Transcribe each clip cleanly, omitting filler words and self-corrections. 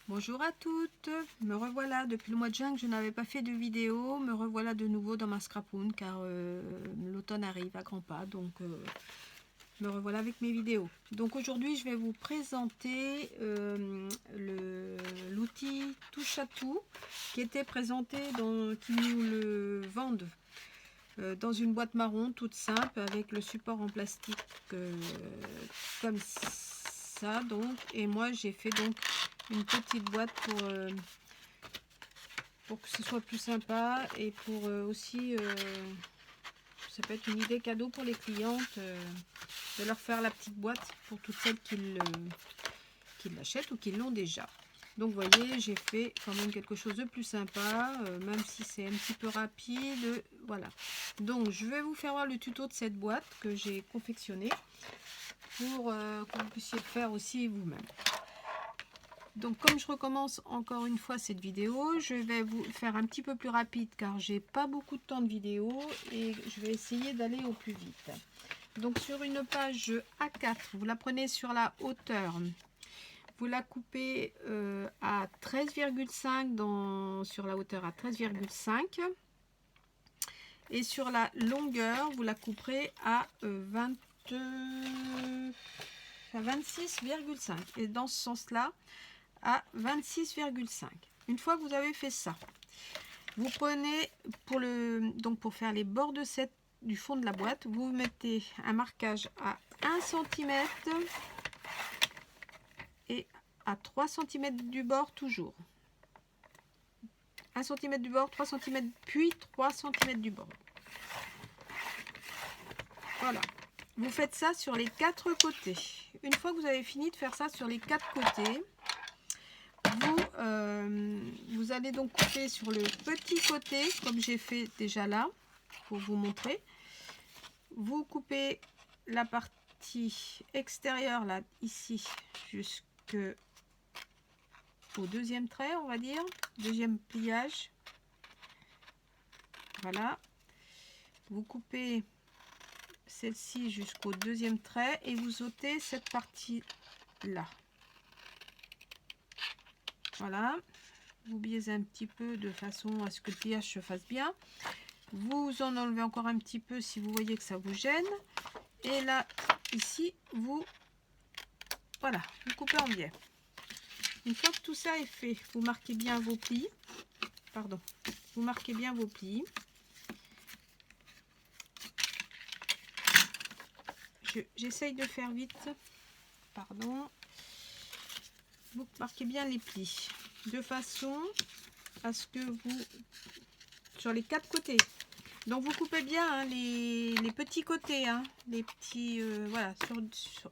Bonjour à toutes, me revoilà depuis le mois de juin que je n'avais pas fait de vidéo, me revoilà de nouveau dans ma scrapoon car l'automne arrive à grands pas, donc me revoilà avec mes vidéos. Donc aujourd'hui je vais vous présenter l'outil touche à tout qui était présenté, qui nous le vendent dans une boîte marron toute simple avec le support en plastique comme ça donc, et moi j'ai fait donc une petite boîte pour que ce soit plus sympa et pour aussi ça peut être une idée cadeau pour les clientes de leur faire la petite boîte pour toutes celles qui l'achètent ou qui l'ont déjà. Donc vous voyez, j'ai fait quand même quelque chose de plus sympa, même si c'est un petit peu rapide. Voilà, donc je vais vous faire voir le tuto de cette boîte que j'ai confectionnée pour que vous puissiez le faire aussi vous-même. Donc comme je recommence encore une fois cette vidéo, je vais vous faire un petit peu plus rapide car j'ai pas beaucoup de temps de vidéo et je vais essayer d'aller au plus vite. Donc sur une page A4, vous la prenez sur la hauteur, vous la coupez à 13,5 sur la hauteur à 13,5 et sur la longueur vous la couperez à 26,5 et dans ce sens là à 26,5. Une fois que vous avez fait ça, vous prenez pour faire les bords du fond de la boîte, vous mettez un marquage à 1 cm et à 3 cm du bord toujours. 1 cm du bord, 3 cm, puis 3 cm du bord. Voilà. Vous faites ça sur les 4 côtés. Une fois que vous avez fini de faire ça sur les 4 côtés, vous allez donc couper sur le petit côté comme j'ai fait déjà là pour vous montrer. Vous coupez la partie extérieure là ici jusqu'au deuxième trait, on va dire, deuxième pliage. Voilà, vous coupez celle-ci jusqu'au deuxième trait et vous ôtez cette partie là. Voilà, vous biaisez un petit peu de façon à ce que le pliage se fasse bien. Vous en enlevez encore un petit peu si vous voyez que ça vous gêne. Et là, ici, voilà, vous coupez en biais. Une fois que tout ça est fait, vous marquez bien vos plis. Pardon, vous marquez bien vos plis. J'essaye de faire vite. Pardon. Vous marquez bien les plis de façon à ce que vous, sur les 4 côtés, donc vous coupez bien hein, les petits côtés, hein, les petits, voilà, sur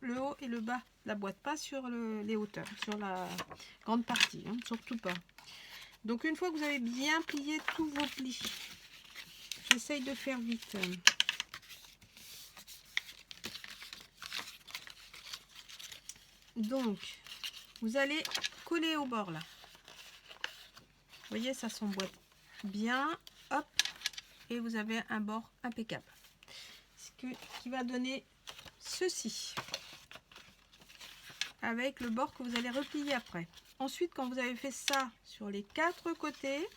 le haut et le bas de la boîte, pas sur les hauteurs, sur la grande partie, hein, surtout pas. Donc une fois que vous avez bien plié tous vos plis, j'essaye de faire vite. Donc vous allez coller au bord là. Vous voyez, ça s'emboîte bien, hop, et vous avez un bord impeccable. Qui va donner ceci, avec le bord que vous allez replier après. Ensuite, quand vous avez fait ça sur les 4 côtés,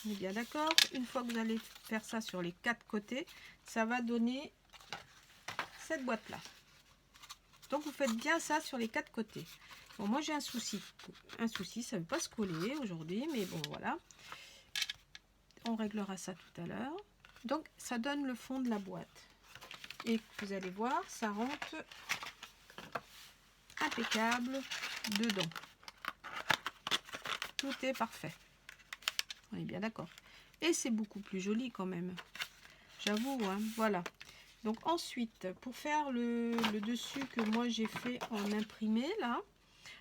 on est bien d'accord, une fois que vous allez faire ça sur les 4 côtés, ça va donner cette boîte là. Donc vous faites bien ça sur les 4 côtés. Bon, moi j'ai un souci, ça ne veut pas se coller aujourd'hui, mais bon voilà, on réglera ça tout à l'heure. Donc ça donne le fond de la boîte et vous allez voir, ça rentre impeccable dedans. Tout est parfait, on est bien d'accord, et c'est beaucoup plus joli quand même, j'avoue, hein, voilà. Donc ensuite, pour faire le dessus que moi j'ai fait en imprimé là,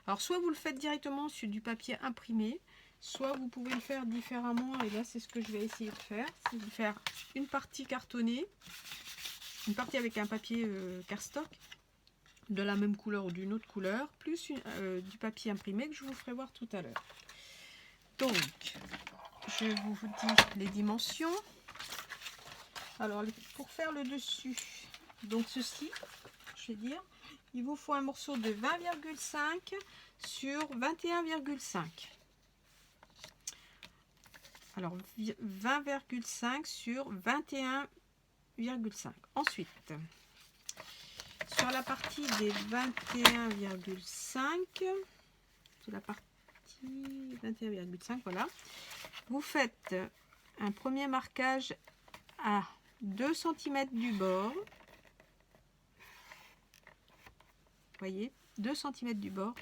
alors soit vous le faites directement sur du papier imprimé, soit vous pouvez le faire différemment, et là c'est ce que je vais essayer de faire, c'est de faire une partie cartonnée, une partie avec un papier cardstock de la même couleur ou d'une autre couleur, plus du papier imprimé que je vous ferai voir tout à l'heure. Donc je vous dis les dimensions. Alors pour faire le dessus, donc ceci, je vais dire, il vous faut un morceau de 20,5 sur 21,5. Alors 20,5 sur 21,5. Ensuite, sur la partie des 21,5, sur la partie 21,5, voilà, vous faites un premier marquage à 2 cm du bord. Voyez, 2 cm du bord.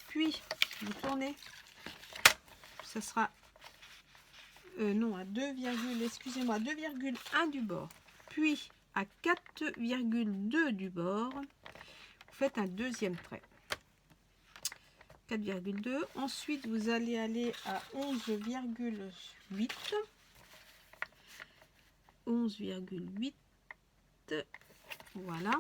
Puis vous tournez, ça sera non, à 2,1 du bord, puis à 4,2 du bord, vous faites un deuxième trait. 4,2. Ensuite, vous allez aller à 11,8. 11,8. Voilà.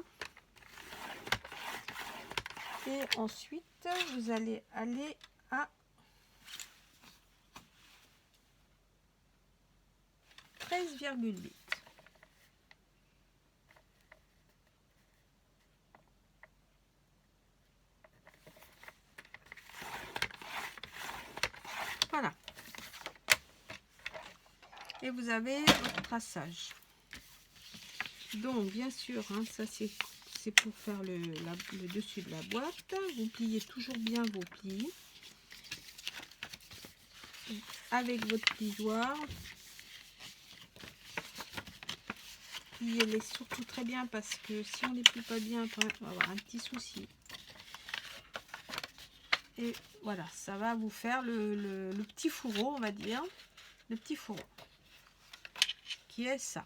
Et ensuite, vous allez aller à 13,8. Voilà. Et vous avez votre traçage. Donc, bien sûr, hein, ça c'est pour faire le dessus de la boîte. Vous pliez toujours bien vos plis avec votre plioir. Pliez-les surtout très bien parce que si on ne les plie pas bien, après, on va avoir un petit souci. Et voilà, ça va vous faire le petit fourreau, on va dire. Le petit fourreau. Qui est ça.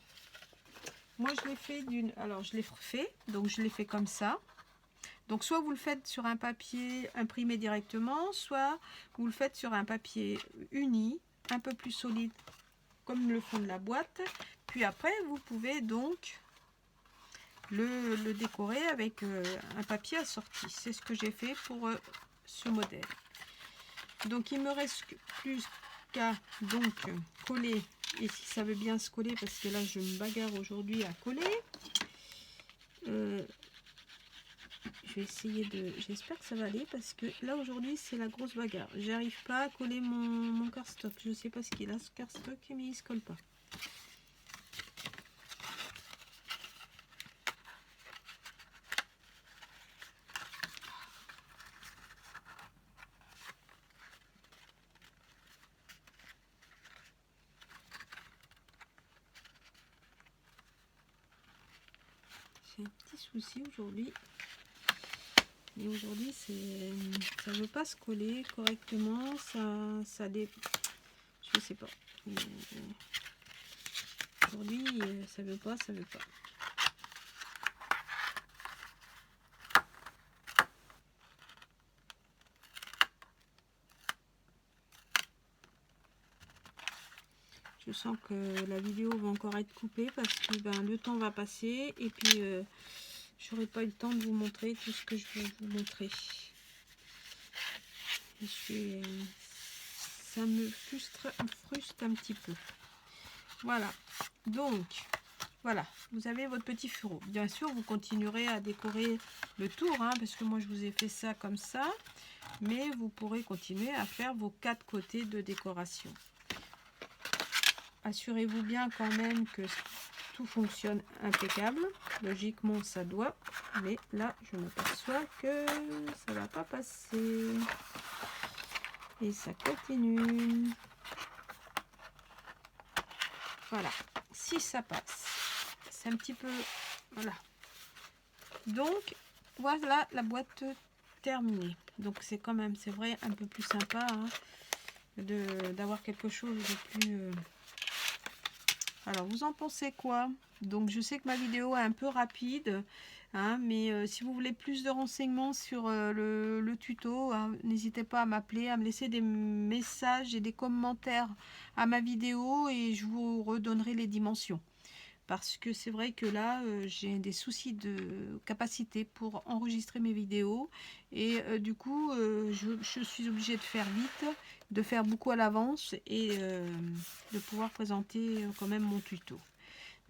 Moi, je l'ai fait alors, je l'ai fait, donc je l'ai fait comme ça. Donc, soit vous le faites sur un papier imprimé directement, soit vous le faites sur un papier uni, un peu plus solide, comme le fond de la boîte. Puis après, vous pouvez donc le décorer avec un papier assorti. C'est ce que j'ai fait pour ce modèle. Donc, il me reste plus qu'à donc coller. Et si ça veut bien se coller, parce que là, je me bagarre aujourd'hui à coller. Je vais essayer de... J'espère que ça va aller, parce que là, aujourd'hui, c'est la grosse bagarre. J'arrive pas à coller mon cardstock. Je sais pas ce qu'il a, ce cardstock, mais il se colle pas. J'ai un petit souci aujourd'hui. Et aujourd'hui, ça veut pas se coller correctement. Je sais pas. Aujourd'hui, ça veut pas. Je sens que la vidéo va encore être coupée parce que le temps va passer et puis j'aurai pas eu le temps de vous montrer tout ce que je veux vous montrer. Ça me frustre un petit peu. Voilà. Donc, voilà. Vous avez votre petit fourreau. Bien sûr, vous continuerez à décorer le tour, hein, parce que moi, je vous ai fait ça comme ça. Mais vous pourrez continuer à faire vos 4 côtés de décoration. Assurez-vous bien quand même que tout fonctionne impeccable. Logiquement, ça doit. Mais là, je m'aperçois que ça va pas passer. Et ça continue. Voilà. Si ça passe. C'est un petit peu... Voilà. Donc, voilà la boîte terminée. Donc, c'est quand même, c'est vrai, un peu plus sympa hein, d'avoir quelque chose de plus... Alors, vous en pensez quoi? Donc, je sais que ma vidéo est un peu rapide, hein, mais si vous voulez plus de renseignements sur le tuto, hein, n'hésitez pas à m'appeler, à me laisser des messages et des commentaires à ma vidéo et je vous redonnerai les dimensions. Parce que c'est vrai que là, j'ai des soucis de capacité pour enregistrer mes vidéos. Et du coup, je suis obligée de faire vite, de faire beaucoup à l'avance et de pouvoir présenter quand même mon tuto.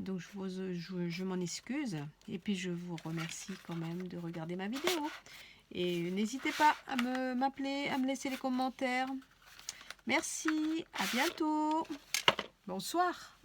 Donc je m'en excuse. Et puis je vous remercie quand même de regarder ma vidéo. Et n'hésitez pas à m'appeler, à me laisser les commentaires. Merci, à bientôt. Bonsoir.